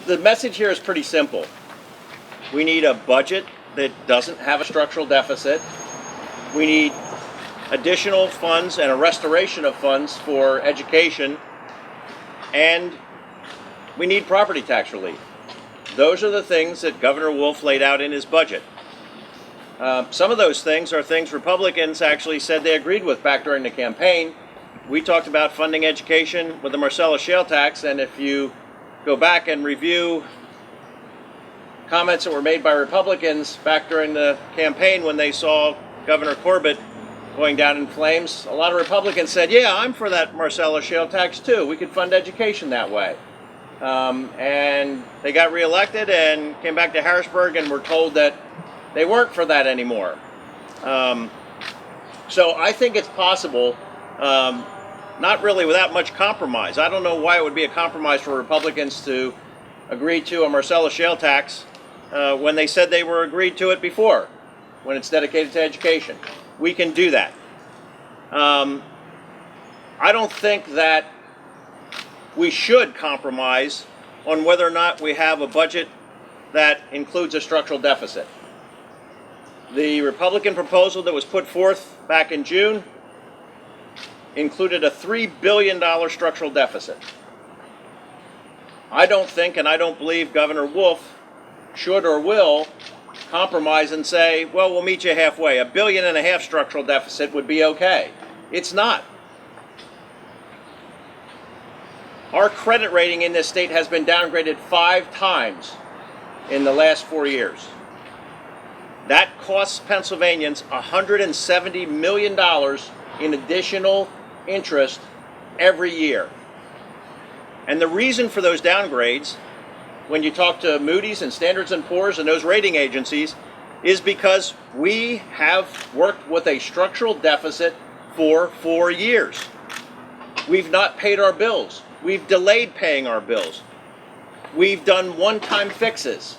The message here is pretty simple. We need a budget that doesn't have a structural deficit. We need additional funds and a restoration of funds for education, and we need property tax relief. Those are the things that Governor Wolf laid out in his budget. Some of those things are things Republicans actually said they agreed with back during the campaign. We talked about funding education with the Marcellus shale tax, and if you go back and review comments that were made by Republicans back during the campaign when they saw Governor Corbett going down in flames, a lot of Republicans said, yeah, I'm for that Marcellus shale tax too. We could fund education that way. And they got reelected and came back to Harrisburg and were told that they weren't for that anymore. So I think it's possible, not really without much compromise. I don't know why it would be a compromise for Republicans to agree to a Marcellus shale tax when they said they were agreed to it before, when it's dedicated to education. We can do that. I don't think that we should compromise on whether or not we have a budget that includes a structural deficit. The Republican proposal that was put forth back in June included a $3 billion structural deficit. I don't think and I don't believe Governor Wolf should or will compromise and say, well, we'll meet you halfway. $1.5 billion structural deficit would be okay. It's not. Our credit rating in this state has been downgraded 5 times in the last 4 years. That costs Pennsylvanians $170 million in additional interest every year. And the reason for those downgrades, when you talk to Moody's and Standards & Poor's and those rating agencies, is because we have worked with a structural deficit for 4 years. We've not paid our bills. We've delayed paying our bills. We've done one-time fixes.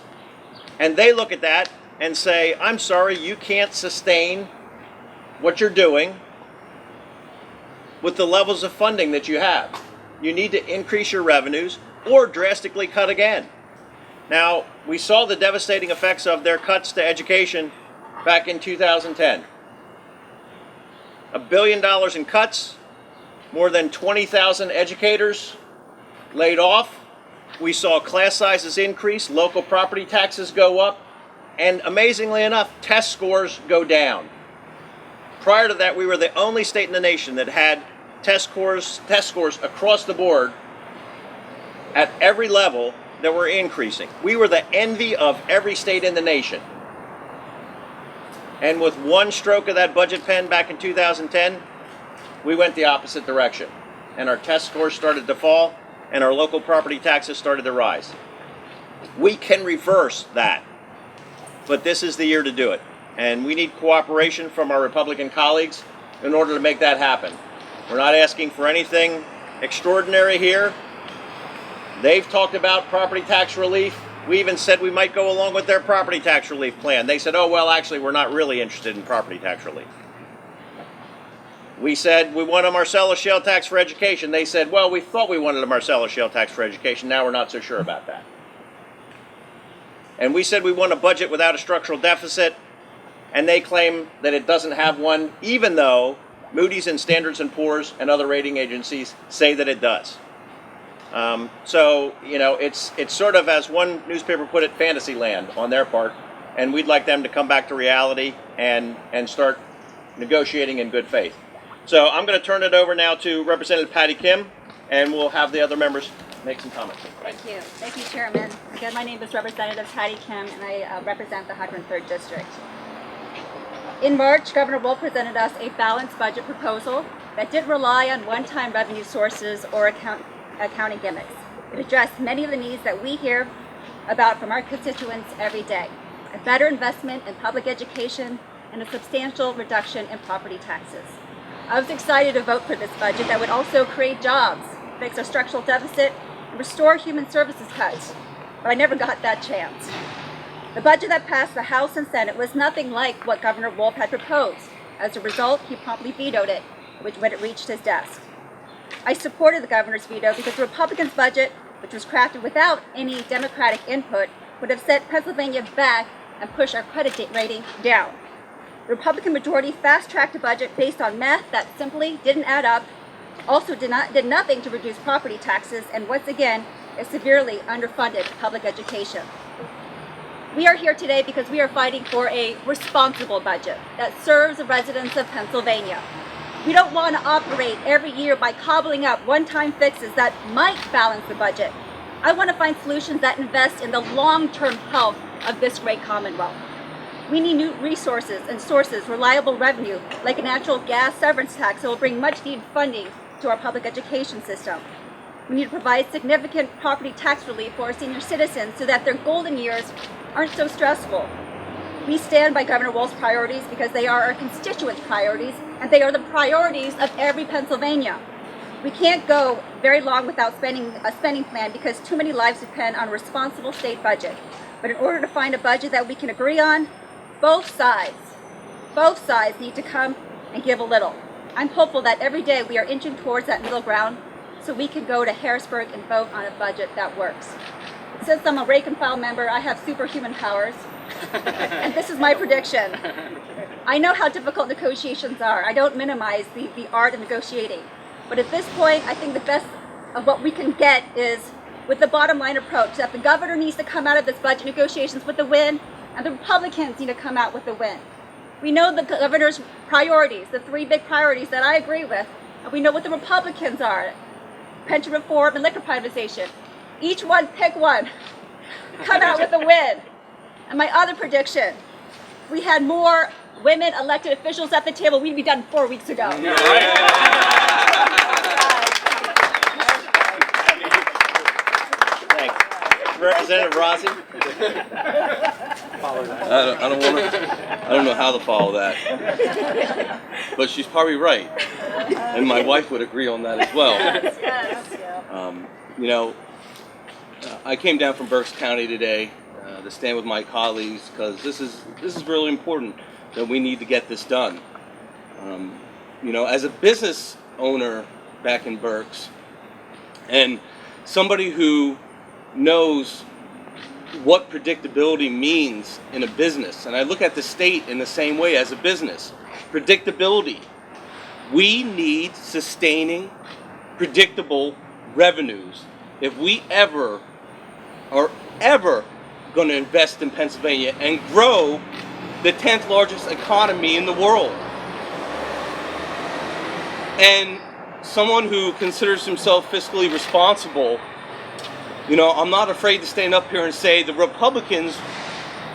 And they look at that and say, I'm sorry, you can't sustain what you're doing with the levels of funding that you have. You need to increase your revenues or drastically cut again. Now, we saw the devastating effects of their cuts to education back in 2010. $1 billion in cuts, more than 20,000 educators laid off. We saw class sizes increase, local property taxes go up, and amazingly enough, test scores go down. Prior to that, we were the only state in the nation that had test scores across the board at every level that were increasing. We were the envy of every state in the nation. And with one stroke of that budget pen back in 2010, we went the opposite direction. And our test scores started to fall, and our local property taxes started to rise. We can reverse that. But this is the year to do it. And we need cooperation from our Republican colleagues in order to make that happen. We're not asking for anything extraordinary here. They've talked about property tax relief. We even said we might go along with their property tax relief plan. They said, oh, well, actually, we're not really interested in property tax relief. We said we want a Marcellus shale tax for education. They said, well, we thought we wanted a Marcellus shale tax for education. Now we're not so sure about that. And we said we want a budget without a structural deficit, and they claim that it doesn't have one, even though Moody's and Standards & Poor's and other rating agencies say that it does. So, you know, it's sort of, as one newspaper put it, fantasy land on their part, and we'd like them to come back to reality and start negotiating in good faith. So I'm going to turn it over now to Representative Patty Kim, and we'll have the other members make some comments. Thank you. Thank you, Chairman. Again, my name is Representative Patty Kim, and I represent the 103rd District. In March, Governor Wolf presented us a balanced budget proposal that didn't rely on one-time revenue sources or accounting gimmicks. It addressed many of the needs that we hear about from our constituents every day: a better investment in public education and a substantial reduction in property taxes. I was excited to vote for this budget that would also create jobs, fix our structural deficit, and restore human services cuts, but I never got that chance. The budget that passed the House and Senate was nothing like what Governor Wolf had proposed. As a result, he promptly vetoed it when it reached his desk. I supported the governor's veto because the Republicans' budget which was crafted without any Democratic input, would have set Pennsylvania back and pushed our credit rating down. The Republican majority fast-tracked a budget based on math that simply didn't add up, also did nothing to reduce property taxes, and once again, is severely underfunded public education. We are here today because we are fighting for a responsible budget that serves the residents of Pennsylvania. We don't want to operate every year by cobbling up one-time fixes that might balance the budget. I want to find solutions that invest in the long-term health of this great Commonwealth. We need new resources and sources, reliable revenue, like a natural gas severance tax that will bring much-needed funding to our public education system. We need to provide significant property tax relief for our senior citizens so that their golden years aren't so stressful. We stand by Governor Wolf's priorities because they are our constituents' priorities, and they are the priorities of every Pennsylvania. We can't go very long without a spending plan because too many lives depend on a responsible state budget. But in order to find a budget that we can agree on, both sides need to come and give a little. I'm hopeful that every day we are inching towards that middle ground so we can go to Harrisburg and vote on a budget that works. Since I'm a rank and file member, I have superhuman powers. And this is my prediction. I know how difficult negotiations are. I don't minimize the art of negotiating. But at this point, I think the best of what we can get is with the bottom line approach, that the governor needs to come out of this budget negotiations with a win, and the Republicans need to come out with a win. We know the governor's priorities, the three big priorities that I agree with, and we know what the Republicans are: pension reform and liquor privatization. Each one, pick one. Come out with a win. And my other prediction, if we had more women elected officials at the table, we'd be done 4 weeks ago. Thanks. Representative Rossi? I don't know how to follow that, but she's probably right, and my wife would agree on that as well. You know, I came down from Berks County today to stand with my colleagues because this is really important that we need to get this done. You know, as a business owner back in Berks, and somebody who knows what predictability means in a business, and I look at the state in the same way as a business. Predictability. We need sustaining, predictable revenues if we are ever going to invest in Pennsylvania and grow the 10th largest economy in the world. And someone who considers himself fiscally responsible, you know, I'm not afraid to stand up here and say the Republicans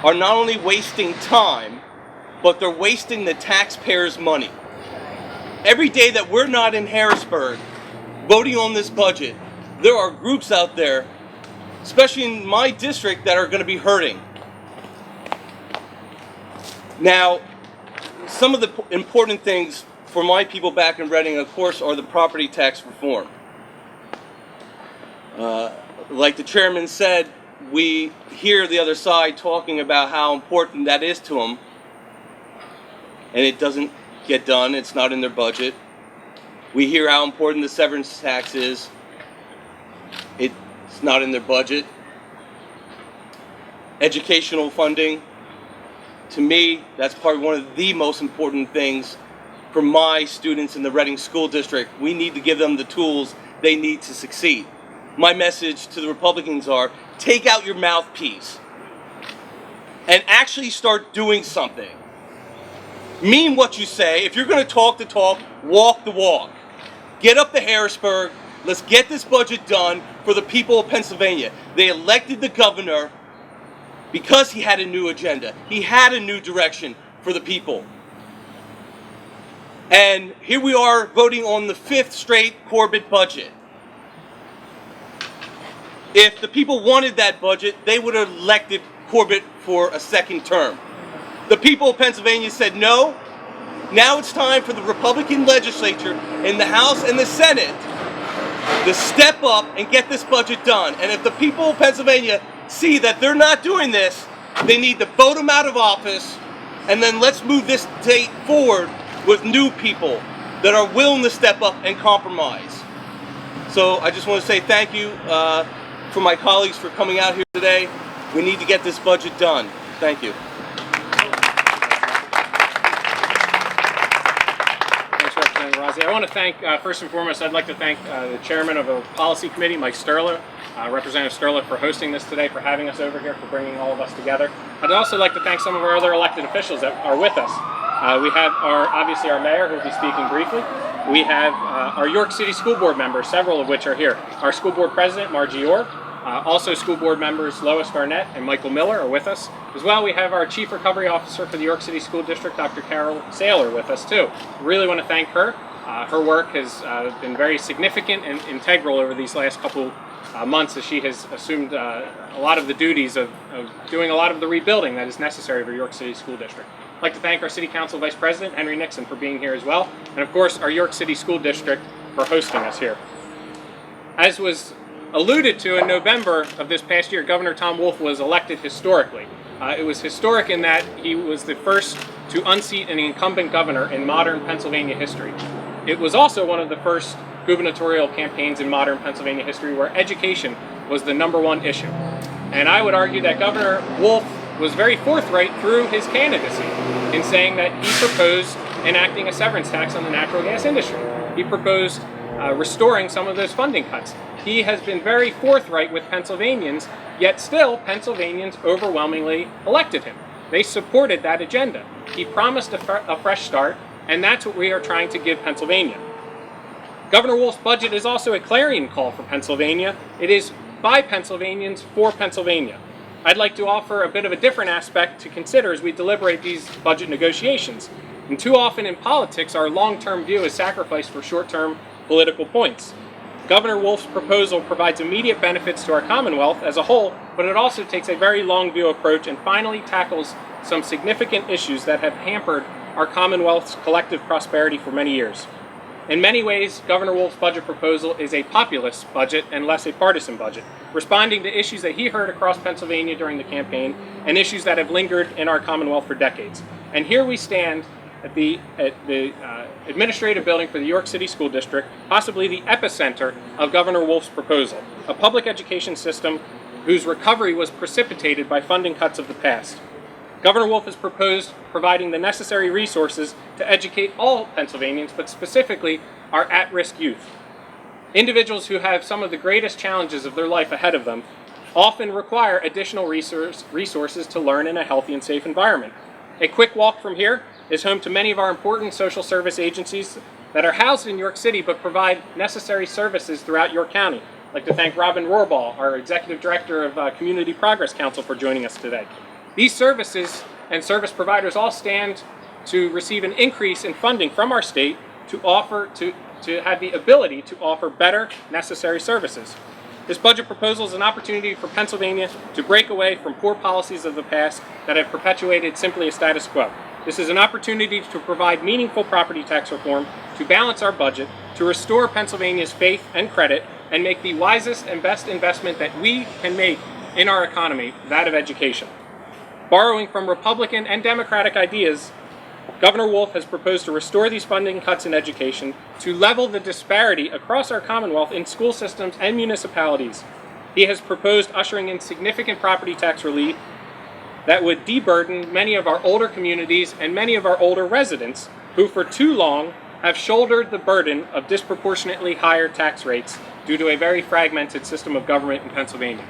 are not only wasting time, but they're wasting the taxpayers' money. Every day that we're not in Harrisburg voting on this budget, there are groups out there, especially in my district, that are going to be hurting. Now, some of the important things for my people back in Reading, of course, are the property tax reform. Like the chairman said, we hear the other side talking about how important that is to them, and it doesn't get done. It's not in their budget. We hear how important the severance tax is. It's not in their budget. Educational funding, to me, that's probably one of the most important things for my students in the Reading School District. We need to give them the tools they need to succeed. My message to the Republicans are, take out your mouthpiece and actually start doing something. Mean what you say. If you're going to talk the talk, walk the walk. Get up to Harrisburg. Let's get this budget done for the people of Pennsylvania. They elected the governor because he had a new agenda. He had a new direction for the people. And here we are voting on the 5th straight Corbett budget. If the people wanted that budget, they would have elected Corbett for a second term. The people of Pennsylvania said no. Now it's time for the Republican legislature in the House and the Senate to step up and get this budget done. And if the people of Pennsylvania see that they're not doing this, they need to vote them out of office, and then let's move this state forward with new people that are willing to step up and compromise. So I just want to say thank you for my colleagues for coming out here today. We need to get this budget done. Thank you. Thanks, Representative Rossi. I want to thank, first and foremost, I'd like to thank the chairman of the policy committee, Mike Sterler, Representative Sterler, for hosting this today, for having us over here, for bringing all of us together. I'd also like to thank some of our other elected officials that are with us. We have obviously our mayor, who will be speaking briefly. We have our York City School Board members, several of which are here. Our school board president, Margie Orr. Also school board members Lois Garnett and Michael Miller are with us. As well, we have our Chief Recovery Officer for the York City School District, Dr. Carol Saylor, with us too. Really want to thank her. Her work has been very significant and integral over these last couple months, as she has assumed a lot of the duties of doing a lot of the rebuilding that is necessary for York City School District. I'd like to thank our City Council Vice President, Henry Nixon, for being here as well, and of course our York City School District for hosting us here. As was alluded to in November of this past year, Governor Tom Wolf was elected historically. It was historic in that he was the first to unseat an incumbent governor in modern Pennsylvania history. It was also one of the first gubernatorial campaigns in modern Pennsylvania history where education was the #1 issue. And I would argue that Governor Wolf was very forthright through his candidacy in saying that he proposed enacting a severance tax on the natural gas industry. He proposed restoring some of those funding cuts. He has been very forthright with Pennsylvanians, yet still Pennsylvanians overwhelmingly elected him. They supported that agenda. He promised a fresh start, and that's what we are trying to give Pennsylvania. Governor Wolf's budget is also a clarion call for Pennsylvania. It is by Pennsylvanians for Pennsylvania. I'd like to offer a bit of a different aspect to consider as we deliberate these budget negotiations. And too often in politics, our long-term view is sacrificed for short-term political points. Governor Wolf's proposal provides immediate benefits to our Commonwealth as a whole, but it also takes a very long view approach and finally tackles some significant issues that have hampered our Commonwealth's collective prosperity for many years. In many ways, Governor Wolf's budget proposal is a populist budget and less a partisan budget, responding to issues that he heard across Pennsylvania during the campaign and issues that have lingered in our Commonwealth for decades. And here we stand at the administrative building for the York City School District, possibly the epicenter of Governor Wolf's proposal, a public education system whose recovery was precipitated by funding cuts of the past. Governor Wolf has proposed providing the necessary resources to educate all Pennsylvanians, but specifically our at-risk youth. Individuals who have some of the greatest challenges of their life ahead of them often require additional resources to learn in a healthy and safe environment. A quick walk from here is home to many of our important social service agencies that are housed in York City but provide necessary services throughout York County. I'd like to thank Robin Rohrbaugh, our Executive Director of Community Progress Council, for joining us today. These services and service providers all stand to receive an increase in funding from our state to have the ability to offer better necessary services. This budget proposal is an opportunity for Pennsylvania to break away from poor policies of the past that have perpetuated simply a status quo. This is an opportunity to provide meaningful property tax reform, to balance our budget, to restore Pennsylvania's faith and credit, and make the wisest and best investment that we can make in our economy, that of education. Borrowing from Republican and Democratic ideas, Governor Wolf has proposed to restore these funding cuts in education, to level the disparity across our Commonwealth in school systems and municipalities. He has proposed ushering in significant property tax relief that would deburden many of our older communities and many of our older residents who for too long have shouldered the burden of disproportionately higher tax rates due to a very fragmented system of government in Pennsylvania.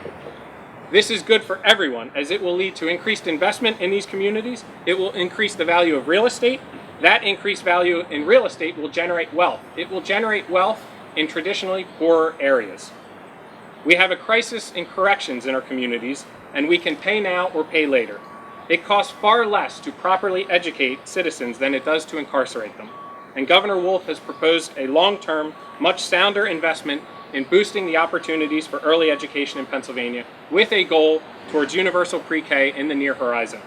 This is good for everyone, as it will lead to increased investment in these communities. It will increase the value of real estate. That increased value in real estate will generate wealth. It will generate wealth in traditionally poorer areas. We have a crisis in corrections in our communities, and we can pay now or pay later. It costs far less to properly educate citizens than it does to incarcerate them. And Governor Wolf has proposed a long-term, much sounder investment in boosting the opportunities for early education in Pennsylvania with a goal towards universal pre-K in the near horizon.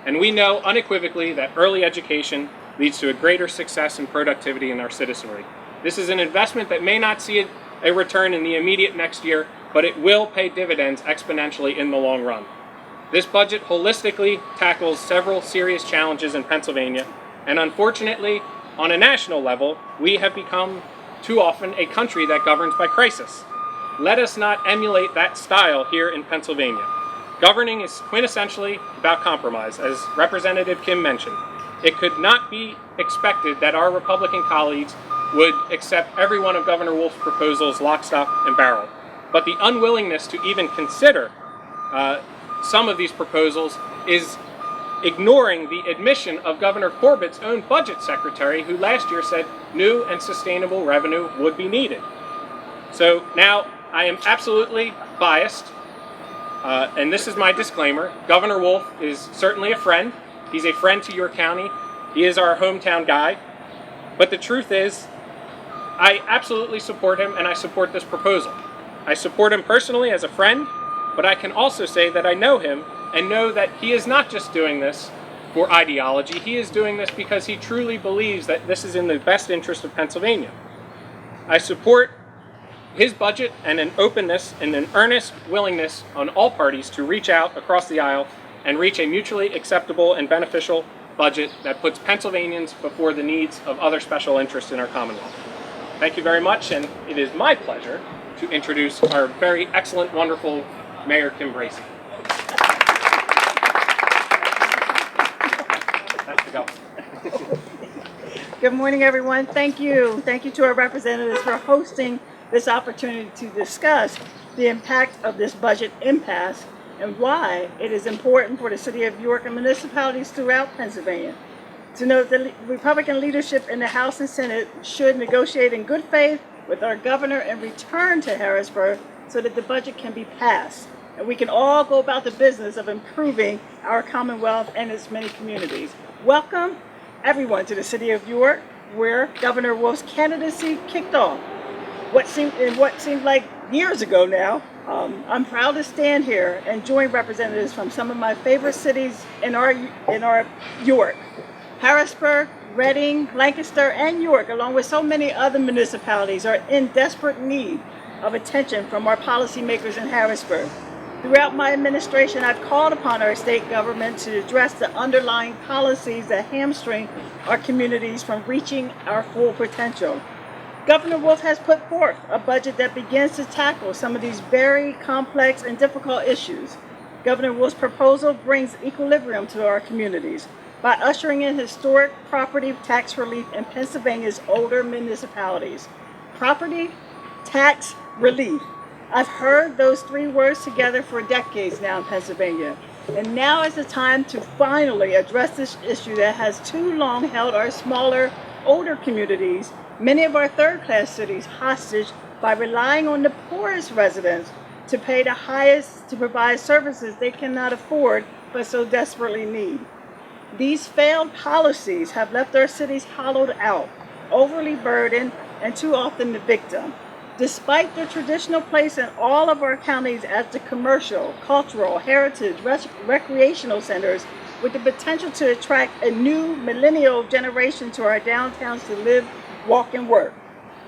And we know unequivocally that early education leads to a greater success and productivity in our citizenry. This is an investment that may not see a return in the immediate next year, but it will pay dividends exponentially in the long run. This budget holistically tackles several serious challenges in Pennsylvania, and unfortunately, on a national level, we have become too often a country that governs by crisis. Let us not emulate that style here in Pennsylvania. Governing is quintessentially about compromise, as Representative Kim mentioned. It could not be expected that our Republican colleagues would accept every one of Governor Wolf's proposals lock, stock, and barrel. But the unwillingness to even consider some of these proposals is ignoring the admission of Governor Corbett's own budget secretary, who last year said new and sustainable revenue would be needed. So now I am absolutely biased, and this is my disclaimer. Governor Wolf is certainly a friend. He's a friend to your county. He is our hometown guy. But the truth is, I absolutely support him, and I support this proposal. I support him personally as a friend, but I can also say that I know him and know that he is not just doing this for ideology. He is doing this because he truly believes that this is in the best interest of Pennsylvania. I support his budget and an openness and an earnest willingness on all parties to reach out across the aisle and reach a mutually acceptable and beneficial budget that puts Pennsylvanians before the needs of other special interests in our Commonwealth. Thank you very much, and it is my pleasure to introduce our very excellent, wonderful Mayor Kim Bracey. That's the governor. Good morning, everyone. Thank you. Thank you to our representatives for hosting this opportunity to discuss the impact of this budget impasse and why it is important for the City of York and municipalities throughout Pennsylvania to note that the Republican leadership in the House and Senate should negotiate in good faith with our governor and return to Harrisburg so that the budget can be passed and we can all go about the business of improving our Commonwealth and its many communities. Welcome, everyone, to the City of York, where Governor Wolf's candidacy kicked off. What seemed like years ago now. I'm proud to stand here and join representatives from some of my favorite cities in our York. Harrisburg, Reading, Lancaster, and York, along with so many other municipalities, are in desperate need of attention from our policymakers in Harrisburg. Throughout my administration, I've called upon our state government to address the underlying policies that hamstring our communities from reaching our full potential. Governor Wolf has put forth a budget that begins to tackle some of these very complex and difficult issues. Governor Wolf's proposal brings equilibrium to our communities by ushering in historic property tax relief in Pennsylvania's older municipalities. Property tax relief. I've heard those three words together for decades now in Pennsylvania. And now is the time to finally address this issue that has too long held our smaller, older communities, many of our third-class cities, hostage by relying on the poorest residents to pay the highest to provide services they cannot afford but so desperately need. These failed policies have left our cities hollowed out, overly burdened, and too often the victim. Despite their traditional place in all of our counties as the commercial, cultural, heritage, recreational centers with the potential to attract a new millennial generation to our downtowns to live, walk, and work.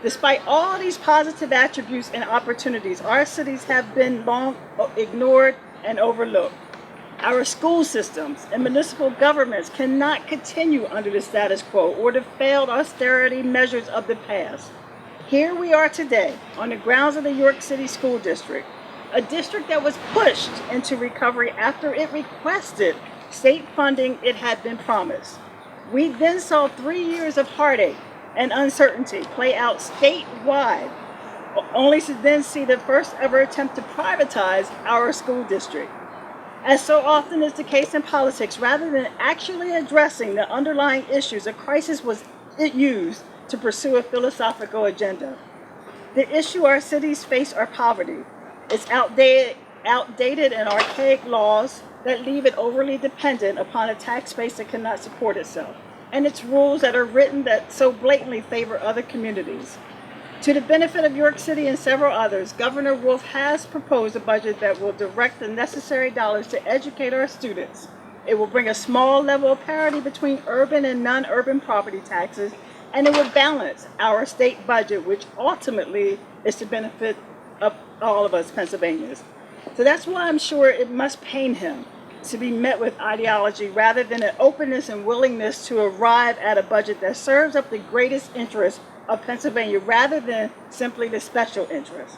Despite all these positive attributes and opportunities, our cities have been long ignored and overlooked. Our school systems and municipal governments cannot continue under the status quo or the failed austerity measures of the past. Here we are today on the grounds of the York City School District, a district that was pushed into recovery after it requested state funding it had been promised. We then saw 3 years of heartache and uncertainty play out statewide, only to then see the first ever attempt to privatize our school district. As so often is the case in politics, rather than actually addressing the underlying issues, a crisis was used to pursue a philosophical agenda. The issue our cities face are poverty. It's outdated and archaic laws that leave it overly dependent upon a tax base that cannot support itself, and its rules that are written that so blatantly favor other communities. To the benefit of York City and several others, Governor Wolf has proposed a budget that will direct the necessary dollars to educate our students. It will bring a small level of parity between urban and non-urban property taxes, and it will balance our state budget, which ultimately is to benefit of all of us Pennsylvanians. So that's why I'm sure it must pain him to be met with ideology rather than an openness and willingness to arrive at a budget that serves up the greatest interests of Pennsylvania rather than simply the special interests.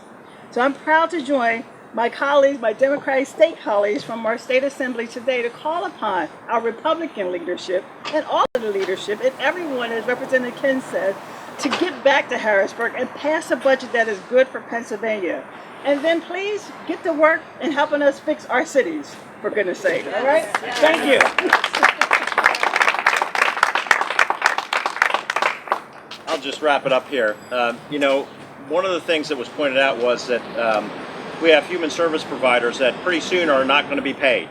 So I'm proud to join my colleagues, my Democratic state colleagues from our state assembly today to call upon our Republican leadership and all of the leadership and everyone, as Representative Ken said, to get back to Harrisburg and pass a budget that is good for Pennsylvania. And then please get to work in helping us fix our cities, for goodness sake, all right? Thank you. I'll just wrap it up here. You know, one of the things that was pointed out was that we have human service providers that pretty soon are not going to be paid.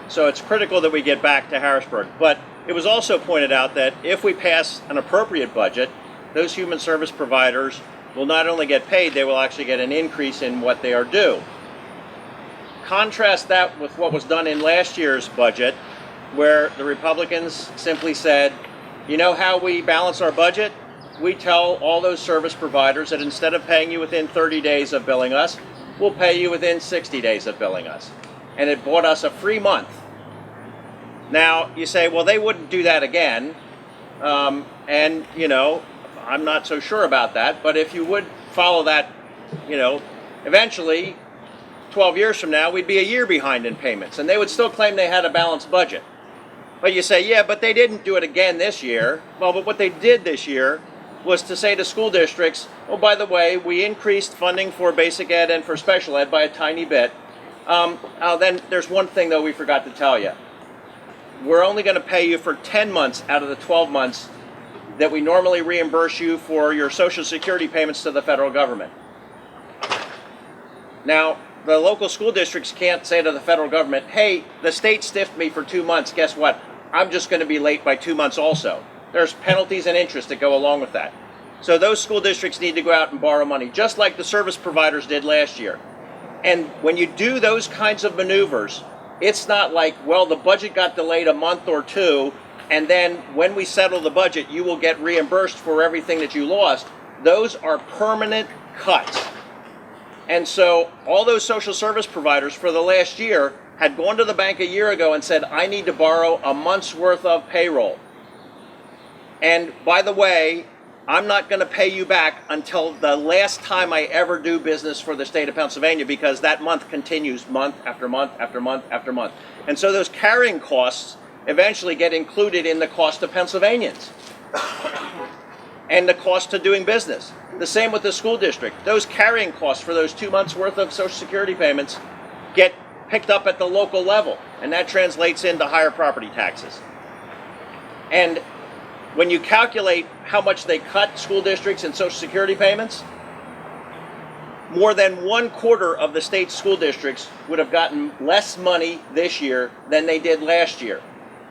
So it's critical that we get back to Harrisburg. But it was also pointed out that if we pass an appropriate budget, those human service providers will not only get paid, they will actually get an increase in what they are due. Contrast that with what was done in last year's budget, where the Republicans simply said, you know how we balance our budget? We tell all those service providers that instead of paying you within 30 days of billing us, we'll pay you within 60 days of billing us. And it bought us a free month. Now, you say, well, they wouldn't do that again. And, you know, I'm not so sure about that. But if you would follow that, you know, eventually, 12 years from now, we'd be a year behind in payments. And they would still claim they had a balanced budget. But you say, yeah, but they didn't do it again this year. Well, but what they did this year was to say to school districts, oh, by the way, we increased funding for basic ed and for special ed by a tiny bit. Then there's one thing, though, we forgot to tell you. We're only going to pay you for 10 months out of the 12 months that we normally reimburse you for your Social Security payments to the federal government. Now, the local school districts can't say to the federal government, hey, the state stiffed me for 2 months. Guess what? I'm just going to be late by 2 months also. There's penalties and interest that go along with that. So those school districts need to go out and borrow money, just like the service providers did last year. And when you do those kinds of maneuvers, it's not like, well, the budget got delayed a month or two, and then when we settle the budget, you will get reimbursed for everything that you lost. Those are permanent cuts. And so all those social service providers for the last year had gone to the bank a year ago and said, I need to borrow a month's worth of payroll. And by the way, I'm not going to pay you back until the last time I ever do business for the state of Pennsylvania, because that month continues month after month after month after month. And so those carrying costs eventually get included in the cost of Pennsylvanians and the cost of doing business. The same with the school district. Those carrying costs for those 2 months worth of Social Security payments get picked up at the local level, and that translates into higher property taxes. And when you calculate how much they cut school districts in Social Security payments, more than 1/4 of the state's school districts would have gotten less money this year than they did last year,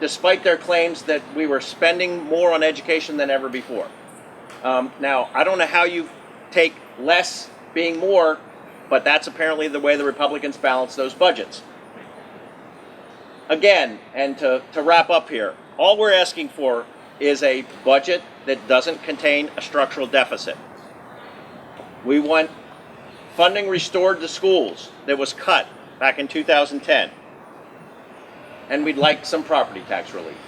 despite their claims that we were spending more on education than ever before. Now, I don't know how you take less being more, but that's apparently the way the Republicans balance those budgets. Again, and to wrap up here, all we're asking for is a budget that doesn't contain a structural deficit. We want funding restored to schools that was cut back in 2010. And we'd like some property tax relief.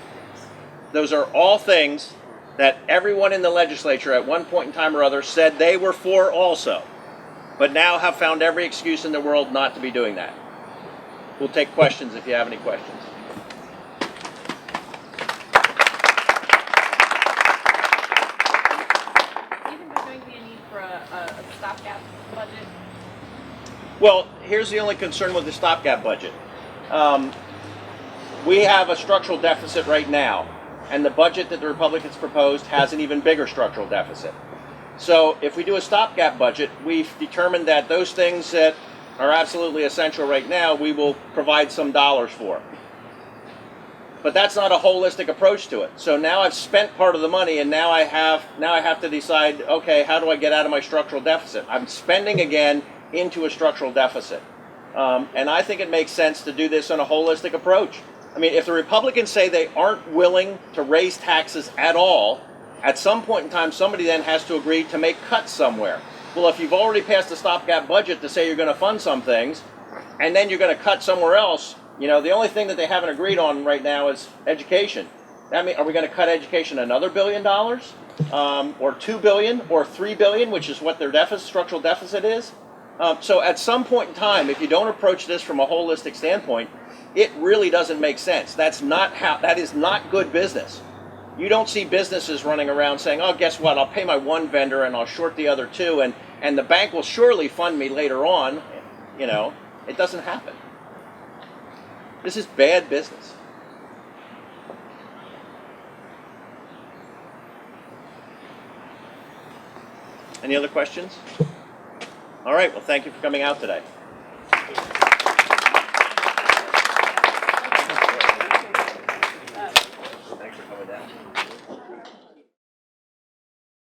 Those are all things that everyone in the legislature at one point in time or other said they were for also, but now have found every excuse in the world not to be doing that. We'll take questions if you have any questions. Do you think there's going to be a need for a stopgap budget? Well, here's the only concern with the stopgap budget. We have a structural deficit right now, and the budget that the Republicans proposed has an even bigger structural deficit. So if we do a stopgap budget, we've determined that those things that are absolutely essential right now, we will provide some dollars for. But that's not a holistic approach to it. So now I've spent part of the money, and now I have to decide, okay, how do I get out of my structural deficit? I'm spending again into a structural deficit. And I think it makes sense to do this in a holistic approach. I mean, if the Republicans say they aren't willing to raise taxes at all, at some point in time, somebody then has to agree to make cuts somewhere. Well, if you've already passed a stopgap budget to say you're going to fund some things, and then you're going to cut somewhere else, you know, the only thing that they haven't agreed on right now is education. I mean, are we going to cut education another $1 billion, or $2 billion, or $3 billion, which is what their structural deficit is? So at some point in time, if you don't approach this from a holistic standpoint, it really doesn't make sense. That is not good business. You don't see businesses running around saying, oh, guess what, I'll pay my one vendor and I'll short the other two, and the bank will surely fund me later on. You know, it doesn't happen. This is bad business. Any other questions? All right, well, thank you for coming out today.